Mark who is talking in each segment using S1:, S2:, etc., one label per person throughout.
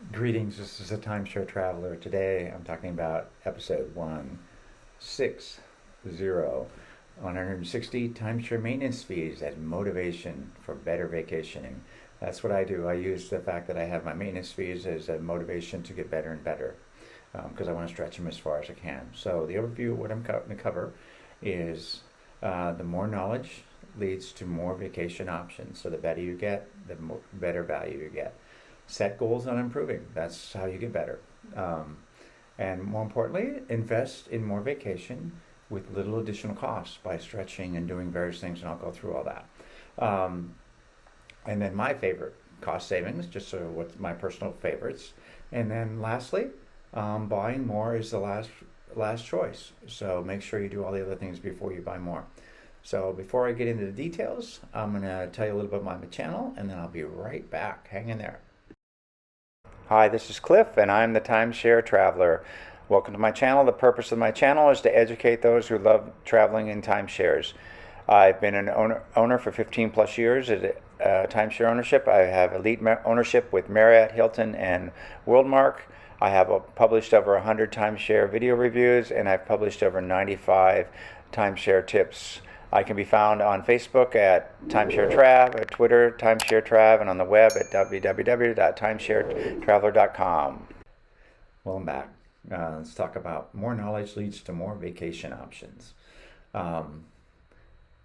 S1: Greetings, this is a Timeshare Traveler. Today I'm talking about episode 160, 160 timeshare maintenance fees as motivation for better vacationing. That's what I do. I use the fact that I have my maintenance fees as a motivation to get better and better because I want to stretch them as far as I can. So, the overview of what I'm going to cover is the more knowledge leads to more vacation options. So, the better you get, the better value you get. Set goals on improving. That's how you get better. Um, and more importantly, invest in more vacation with little additional costs by stretching and doing various things, and I'll go through all that. Um, and then my favorite cost savings, just so what's my personal favorites. And then lastly, buying more is the last choice. So make sure you do all the other things before you buy more. So before I get into the details, I'm going to tell you a little bit about my channel, and then I'll be right back. Hang in there. Hi, this is Cliff, and I'm the Timeshare Traveler. Welcome to my channel. The purpose of my channel is to educate those who love traveling in timeshares. I've been an owner for 15 plus years at timeshare ownership. I have elite ownership with Marriott, Hilton, and Worldmark. I have published over 100 timeshare video reviews, and I've published over 95 timeshare tips. I can be found on Facebook at Timeshare Trav, at Twitter, Timeshare Trav, and on the web at www.timesharetraveler.com. Well, I'm back. Let's talk about more knowledge leads to more vacation options. Um,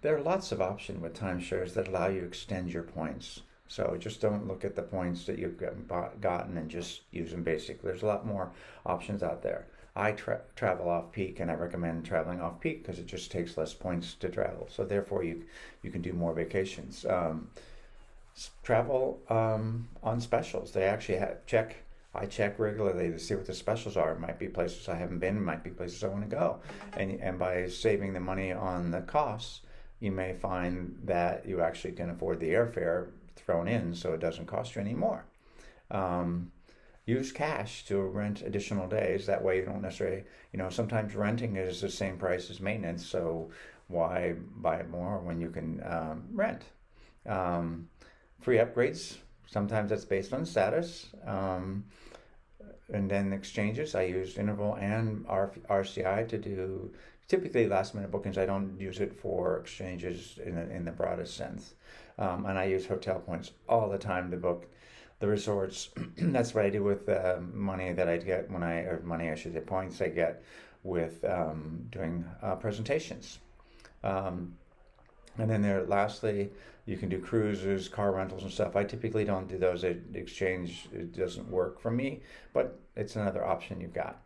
S1: there are lots of options with timeshares that allow you to extend your points. So just don't look at the points that you've gotten and just use them basic. There's a lot more options out there. I travel off peak, and I recommend traveling off peak because it just takes less points to travel. So therefore, you can do more vacations. Travel on specials. They actually check. I check regularly to see what the specials are. It might be places I haven't been. It might be places I want to go. And by saving the money on the costs, you may find that you actually can afford the airfare thrown in, so it doesn't cost you any more. Use cash to rent additional days. That way you don't necessarily, sometimes renting is the same price as maintenance, so why buy it more when you can rent? Free upgrades, sometimes that's based on status. And then exchanges, I use Interval and RCI to do typically last minute bookings. I don't use it for exchanges in the broadest sense. And I use hotel points all the time to book the resorts. That's what I do with money that I get points I get with doing presentations. And then lastly, you can do cruises, car rentals, and stuff. I typically don't do those at exchange. It doesn't work for me, but it's another option you've got.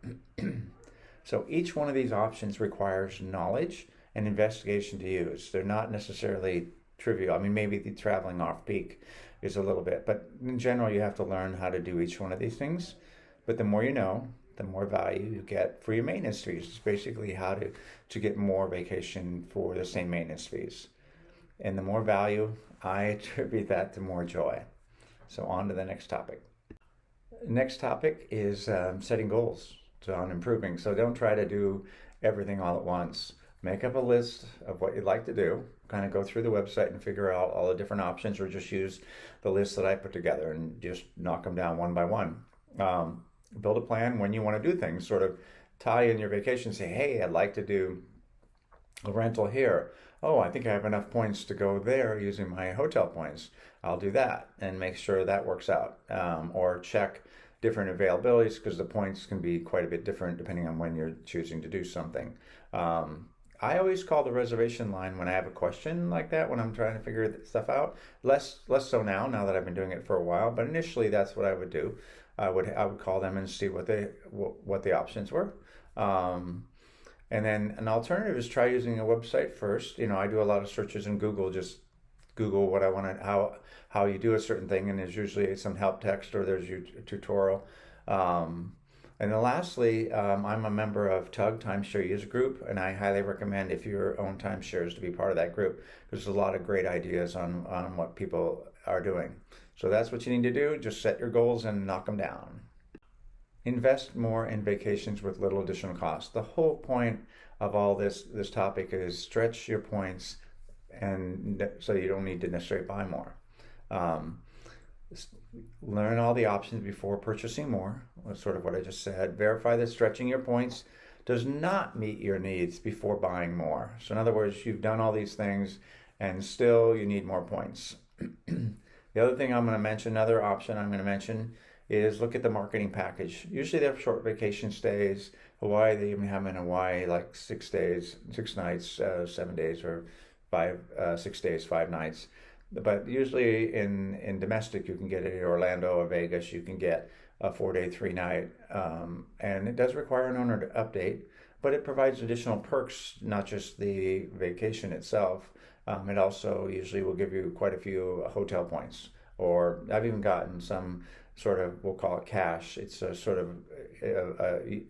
S1: So each one of these options requires knowledge and investigation to use. They're not necessarily trivial. I mean, maybe the traveling off peak is a little bit, but in general, you have to learn how to do each one of these things. But the more you know, the more value you get for your maintenance fees. It's basically how to get more vacation for the same maintenance fees. And the more value, I attribute that to more joy. So on to the next topic. Next topic is setting goals on improving. So don't try to do everything all at once. Make up a list of what you'd like to do, kind of go through the website and figure out all the different options, or just use the list that I put together and just knock them down one by one. Build a plan when you want to do things, sort of tie in your vacation, say, hey, I'd like to do a rental here. Oh, I think I have enough points to go there using my hotel points. I'll do that and make sure that works out. Or check different availabilities, because the points can be quite a bit different depending on when you're choosing to do something. I always call the reservation line when I have a question like that, when I'm trying to figure stuff out. Less so now that I've been doing it for a while, but initially that's what I would do. I would call them and see what the options were. And then an alternative is try using a website first. I do a lot of searches in Google, just Google what I want to, how you do a certain thing, and there's usually some help text or there's your tutorial. And then lastly, I'm a member of TUG, Timeshare User Group, and I highly recommend, if you own timeshares, to be part of that group. There's a lot of great ideas on what people are doing. So that's what you need to do. Just set your goals and knock them down. Invest more in vacations with little additional cost. The whole point of all this topic is stretch your points, and so you don't need to necessarily buy more. Learn all the options before purchasing more. That's sort of what I just said. Verify that stretching your points does not meet your needs before buying more. So in other words, you've done all these things and still you need more points. The other thing I'm going to mention, another option I'm going to mention, is look at the marketing package. Usually they have short vacation stays. Hawaii, they even have them in Hawaii like 6 days, 6 nights, 7 days, or 6 days, 5 nights. But usually in domestic, you can get it in Orlando or Vegas. You can get a 4-day, 3-night, and it does require an owner to update, but it provides additional perks, not just the vacation itself. It also usually will give you quite a few hotel points, or I've even gotten some sort of, we'll call it cash. It's a sort of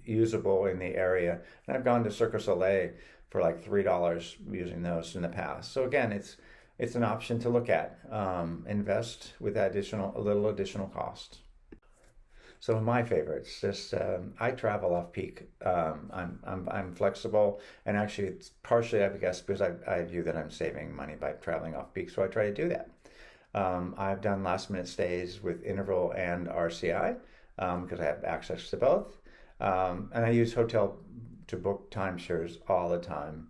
S1: usable in the area, and I've gone to Cirque du Soleil for like $3 using those in the past. So again, it's an option to look at. Invest with a little additional cost. So my favorites, just I travel off peak. I'm flexible, and actually it's partially, I guess, because I view that I'm saving money by traveling off peak, so I try to do that. I've done last minute stays with Interval and RCI because I have access to both, and I use hotel to book timeshares all the time.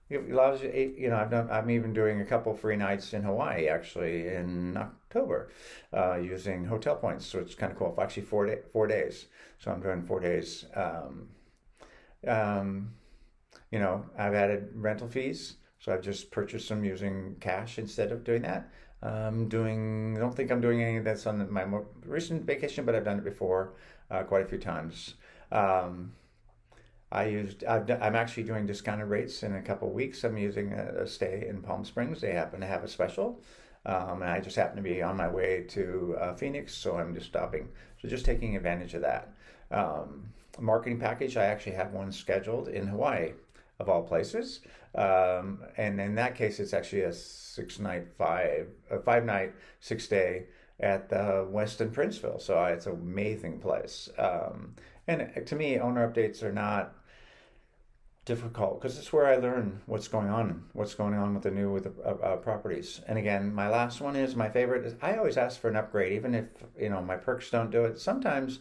S1: It allows you, I'm even doing a couple free nights in Hawaii actually in October using hotel points. So it's kind of cool. Actually, 4 days. So I'm doing 4 days. I've added rental fees. So I've just purchased them using cash instead of doing that. I don't think I'm doing any of that's on my more recent vacation, but I've done it before quite a few times. I'm actually doing discounted rates in a couple of weeks. I'm using a stay in Palm Springs. They happen to have a special. And I just happen to be on my way to Phoenix, so I'm just stopping. So just taking advantage of that. Marketing package, I actually have one scheduled in Hawaii, of all places. And in that case, it's actually a 5-night, 6-day at the Westin Princeville. So it's an amazing place. And to me, owner updates are not difficult because it's where I learn what's going on with the properties. And again, my last one is my favorite. Is I always ask for an upgrade, even if my perks don't do it. Sometimes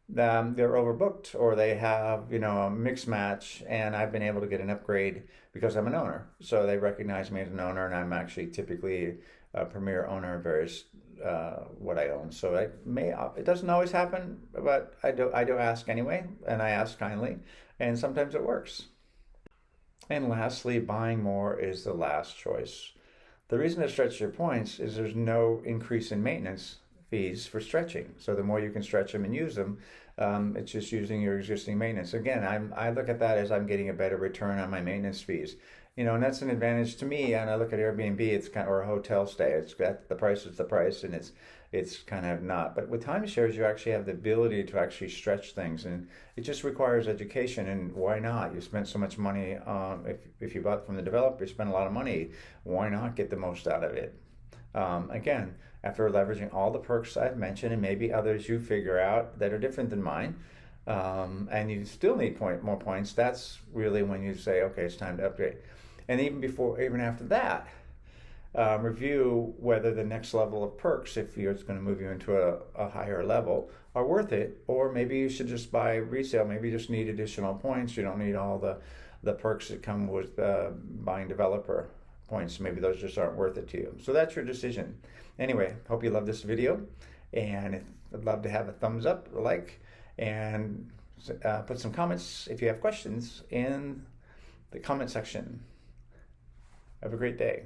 S1: they're overbooked or they have a mix match, and I've been able to get an upgrade because I'm an owner. So they recognize me as an owner, and I'm actually typically a premier owner of various what I own. So it doesn't always happen, but I do ask anyway, and I ask kindly, and sometimes it works. And lastly, buying more is the last choice. The reason to stretch your points is there's no increase in maintenance fees for stretching. So the more you can stretch them and use them, it's just using your existing maintenance. Again, I look at that as I'm getting a better return on my maintenance fees. And that's an advantage to me. And I look at Airbnb, it's kind of, or a hotel stay. It's got the price is the price, and it's kind of not. But with timeshares, you actually have the ability to actually stretch things, and it just requires education. And why not? You spent so much money. If you bought from the developer, you spent a lot of money. Why not get the most out of it? Again, after leveraging all the perks I've mentioned, and maybe others you figure out that are different than mine, and you still need more points, that's really when you say, okay, it's time to upgrade. And even after that, review whether the next level of perks, if it's going to move you into a higher level, are worth it, or maybe you should just buy resale. Maybe you just need additional points. You don't need all the perks that come with buying developer points. Maybe those just aren't worth it to you. So that's your decision. Anyway, hope you love this video, and I'd love to have a thumbs up, a like, and put some comments if you have questions in the comment section. Have a great day.